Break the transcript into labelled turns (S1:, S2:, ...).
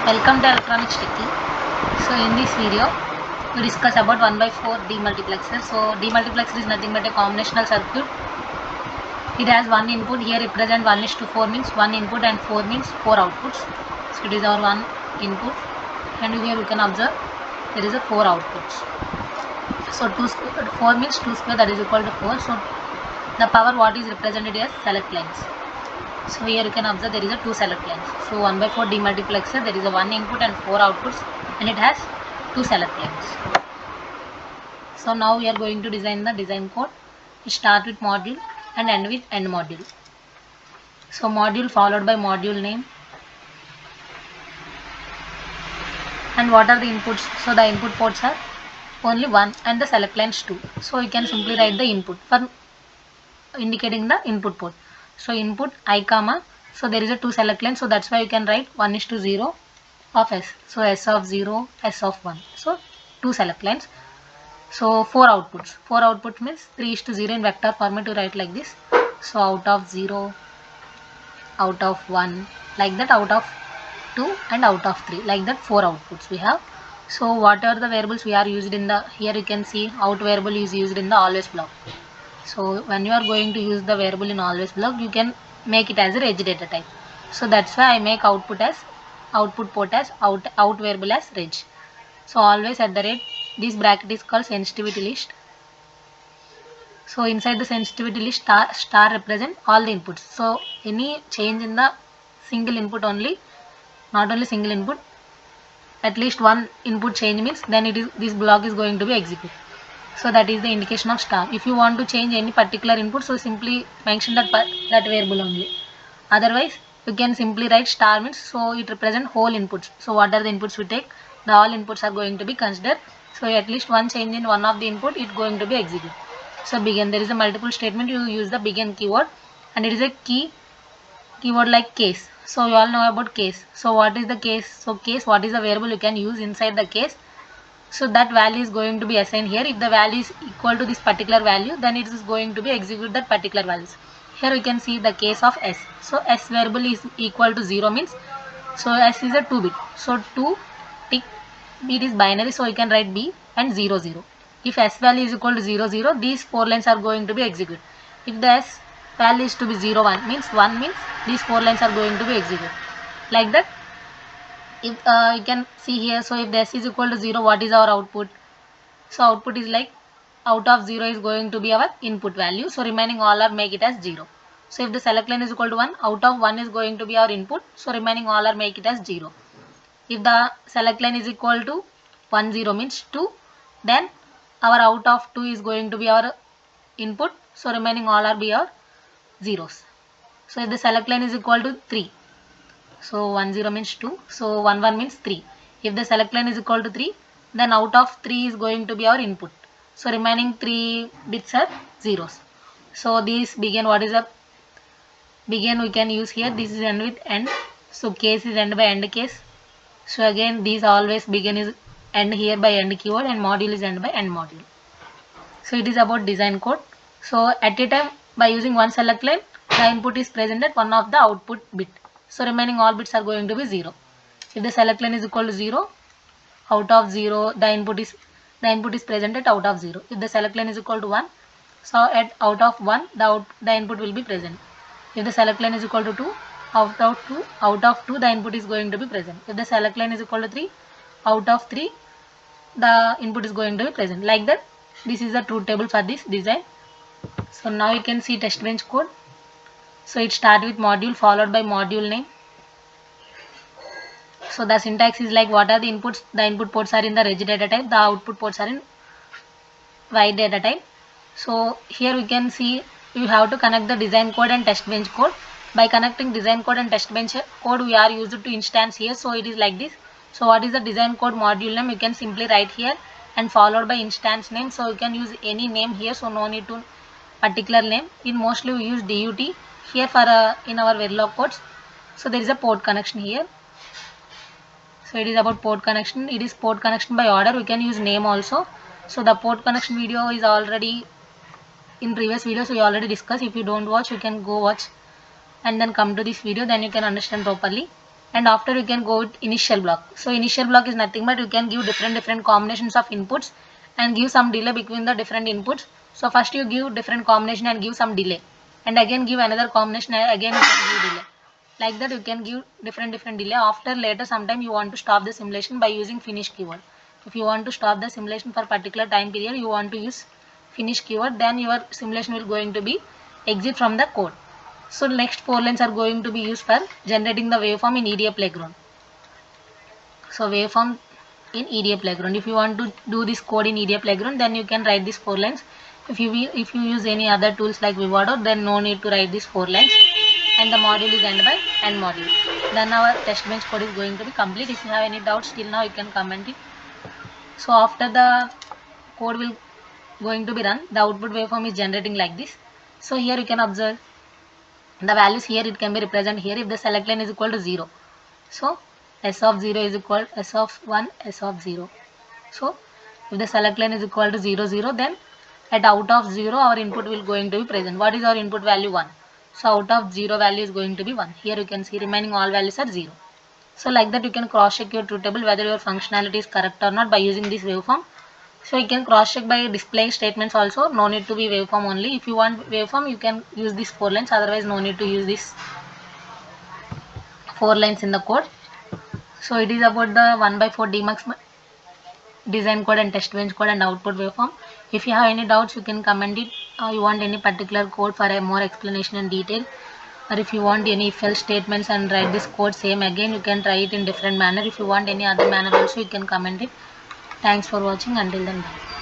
S1: Welcome to Electronics Techie. So in this video we discuss about 1/4 demultiplexer. So demultiplexer is nothing but a combinational circuit. It has one input. Here represent 1:4 means one input and 4 means 4 outputs. So it is our one input, and here we can observe there is a 4 outputs. So 4 means 2 square, that is equal to 4. So the power what is represented as select lines. So here you can observe there is a 2 select lines. So 1/4 demultiplexer, there is a 1 input and 4 outputs, and it has 2 select lines. So now we are going to design the design code. We start with module and end with end module. So module followed by module name. And what are the inputs? So the input ports are only 1 and the select lines 2. So we can simply write the input for indicating the input port. So input I comma, so there is a 2 select lines, so that's why you can write 1:0 of S. So S of 0, S of 1. So 2 select lines. So 4 outputs. 4 outputs means 3:0 in vector format to write like this. So out of 0, out of 1, like that, out of 2 and out of 3, like that 4 outputs we have. So what are the variables we are used in the, here you can see out variable is used in the always block. So when you are going to use the variable in always block, you can make it as a reg data type. So that's why I make output port as out variable as reg. So always at the rate, this bracket is called sensitivity list. So inside the sensitivity list, star represent all the inputs. So any change in the single input only, not only single input, at least one input change means then it is, this block is going to be executed. So that is the indication of star. If you want to change any particular input, so simply mention that variable only. Otherwise you can simply write star means, so it represents whole inputs. So what are the inputs we take? The all inputs are going to be considered. So at least one change in one of the input is going to be executed. So begin, there is a multiple statement, you use the begin keyword, and it is a keyword like case. So you all know about case. So what is the case? So case, what is the variable you can use inside the case? So that value is going to be assigned here. If the value is equal to this particular value, then it is going to be execute that particular values. Here we can see the case of S. So S variable is equal to 0 means, so S is a 2 bit. So 2 tick, it is binary, so you can write B and 0 0. If S value is equal to 0 0, these 4 lines are going to be executed. If the S value is to be 0 1 means these 4 lines are going to be executed. Like that. If you can see here, so if the S is equal to 0, what is our output? So output is like out of 0 is going to be our input value. So remaining all are make it as 0. So if the select line is equal to 1, out of 1 is going to be our input. So remaining all are make it as 0. If the select line is equal to 1 0 means 2, then our out of 2 is going to be our input. So remaining all are be our zeros. So if the select line is equal to 3, so 1 0 means 2, so 1 1 means 3. If the select line is equal to 3, then out of 3 is going to be our input. So remaining 3 bits are zeros. So this begin, what is a begin we can use here, this is end with end. So case is end by end case. So again these always begin is end here by end keyword, and module is end by end module. So it is about design code. So at a time, by using one select line, the input is present at one of the output bit. So remaining all bits are going to be 0. If the select line is equal to 0, out of 0 the input is present at out of 0. If the select line is equal to 1, so at out of 1 the input will be present. If the select line is equal to 2, out of 2 the input is going to be present. If the select line is equal to 3, out of 3 the input is going to be present. Like that, this is the truth table for this design. So now you can see test bench code. So it starts with module followed by module name. So the syntax is like, what are the inputs? The input ports are in the reg data type, the output ports are in y data type. So here we can see you have to connect the design code and test bench code. By connecting design code and test bench code, we are used to instance here. So it is like this. So what is the design code module name? You can simply write here and followed by instance name. So you can use any name here. So no need to particular name. In mostly we use DUT here for in our Verilog codes. So there is a port connection here. So it is about port connection. It is port connection by order. We can use name also. So the port connection video is already in previous videos we already discussed. If you don't watch, you can go watch and then come to this video, then you can understand properly. and after you can go with initial block. So initial block is nothing but you can give different combinations of inputs and give some delay between the different inputs. So first you give different combination and give some delay, and again give another combination and again you can give delay. Like that you can give different delay. After later sometime you want to stop the simulation by using finish keyword. If you want to stop the simulation for particular time period, you want to use finish keyword, then your simulation will going to be exit from the code. So next 4 lines are going to be used for generating the waveform in EDA playground. So waveform in EDA playground. If you want to do this code in EDA playground, then you can write these 4 lines. If you use any other tools like Vivado, then no need to write these 4 lines. And the module is end by end module. Then our test bench code is going to be complete. If you have any doubts till now, you can comment it. So after the code will going to be run, the output waveform is generating like this. So here you can observe the values. Here it can be represented here if the select line is equal to 0. So s of 0 is equal to s of 1, s of 0. So if the select line is equal to 0, 0, then at out of 0 our input will going to be present. What is our input value? 1. So out of 0 value is going to be 1. Here you can see remaining all values are 0. So like that you can cross check your truth table whether your functionality is correct or not by using this waveform. So you can cross check by display statements also. No need to be waveform only. If you want waveform you can use these 4 lines, otherwise no need to use this 4 lines in the code. So it is about the 1/4 Demux design code and test bench code and output waveform. If you have any doubts you can comment it. You want any particular code for a more explanation and detail, or if you want any if else statements and write this code same again, you can try it in different manner. If you want any other manner also you can comment it. Thanks for watching. Until then, bye.